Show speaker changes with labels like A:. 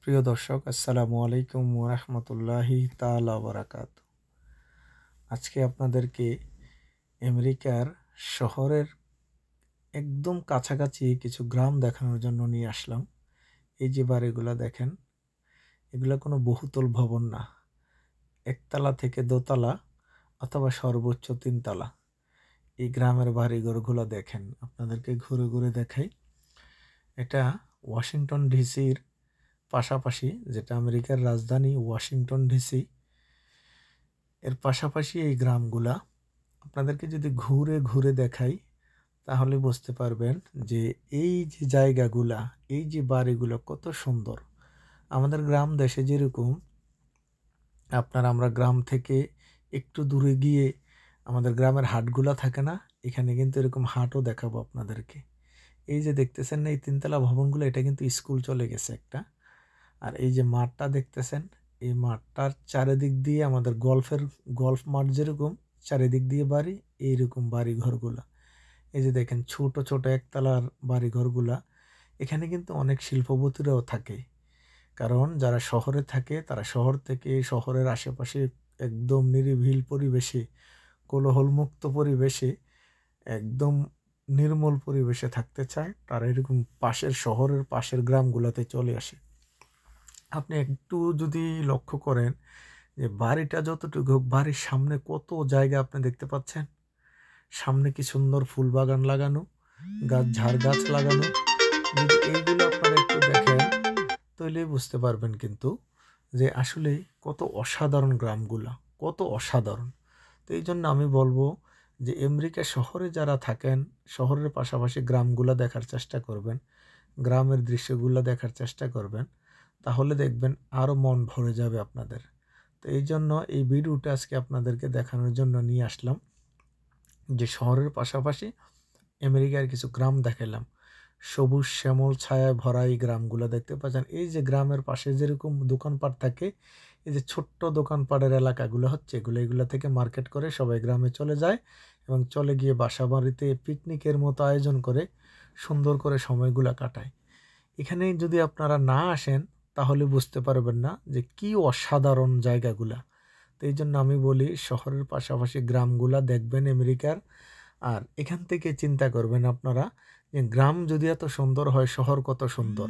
A: প্রিয় দর্শক, আসসালামু আলাইকুম ওয়া রাহমাতুল্লাহি তাআলা ওয়া বারাকাতুহু। আজকে আপনাদেরকে আমেরিকার শহরের একদম কাছাকাছি কিছু গ্রাম দেখানোর জন্য নিয়ে আসলাম। এই যে বাড়িগুলা দেখেন, এগুলা কোনো বহুতল ভবন না। একতলা থেকে দোতলা অথবা সর্বোচ্চ তিনতলা। এই গ্রামের বাড়িঘরগুলো দেখেন, আপনাদেরকে ঘুরে ঘুরে দেখাই। এটা ওয়াশিংটন ডিসির পাশাপাশি, যেটা আমেরিকার রাজধানী ওয়াশিংটন ডিসি, এর পাশাপাশি এই গ্রামগুলা। আপনাদেরকে যদি ঘুরে ঘুরে দেখাই তাহলে বুঝতে পারবেন যে এই যে জায়গাগুলা, এই যে বাড়িগুলো কত সুন্দর। আমাদের গ্রাম দেশে যেরকম আমরা গ্রাম থেকে একটু দূরে গিয়ে আমাদের গ্রামের হাটগুলা থাকে না, এখানে কিন্তু এরকম হাটও দেখাবো আপনাদেরকে। এই যে দেখতেছেন না এই তিনতলা ভবনগুলো, এটা কিন্তু স্কুল চলে গেছে একটা। আর এই যে মাঠটা দেখতেছেন, এই মাঠটার চারিদিক দিয়ে আমাদের গল্ফ মাঠ যেরকম চারিদিক দিয়ে বাড়ি, এইরকম বাড়ি ঘরগুলা। এই যে দেখেন ছোট ছোট একতলার বাড়ি ঘরগুলা। এখানে কিন্তু অনেক শিল্পপতিরাও থাকে, কারণ যারা শহরে থাকে তারা শহর থেকে শহরের আশেপাশে একদম নিরিবিল পরিবেশে, কোলাহলমুক্ত পরিবেশে, একদম নির্মল পরিবেশে থাকতে চায়। তারা এরকম পাশের শহরের পাশের গ্রামগুলোতে চলে আসে। আপনি একটু যদি লক্ষ্য করেন যে বাড়িটা যতটুকু হোক, বাড়ির সামনে কত জায়গা আপনি দেখতে পাচ্ছেন। সামনে কি সুন্দর ফুল বাগান লাগানো, ঝাড় গাছ লাগানো। যদি এইগুলো আপনারা একটু দেখেন তাহলে বুঝতে পারবেন কিন্তু যে আসলে কত অসাধারণ গ্রামগুলা, কত অসাধারণ। তো এই জন্য আমি বলবো যে আমেরিকা শহরে যারা থাকেন, শহরের পাশাপাশি গ্রামগুলা দেখার চেষ্টা করবেন, গ্রামের দৃশ্যগুলো দেখার চেষ্টা করবেন, তাহলে দেখবেন আরও মন ভরে যাবে আপনাদের। তো এই জন্য এই ভিডিওটা আজকে আপনাদেরকে দেখানোর জন্য নিয়ে আসলাম যে শহরের পাশাপাশি আমেরিকার কিছু গ্রাম দেখালাম। সবুজ শ্যামল ছায়ায় ভরা এই গ্রামগুলো দেখতে পাচ্ছেন। এই যে গ্রামের পাশে যেরকম দোকানপাট থাকে, এই যে ছোট্ট দোকানপাটের এলাকাগুলো হচ্ছে এগুলো থেকে মার্কেট করে সবাই গ্রামে চলে যায় এবং চলে গিয়ে বাসা বাড়িতে পিকনিকের মতো আয়োজন করে সুন্দর করে সময়গুলো কাটায়। এখানে যদি আপনারা না আসেন তাহলে বুঝতে পারবেন না যে কি অসাধারণ জায়গাগুলা। তো এই জন্য আমি বলি শহরের পাশাপাশি গ্রামগুলা দেখবেন আমেরিকার। আর এখান থেকে চিন্তা করবেন আপনারা যে গ্রাম যদি এত সুন্দর হয়, শহর কত সুন্দর।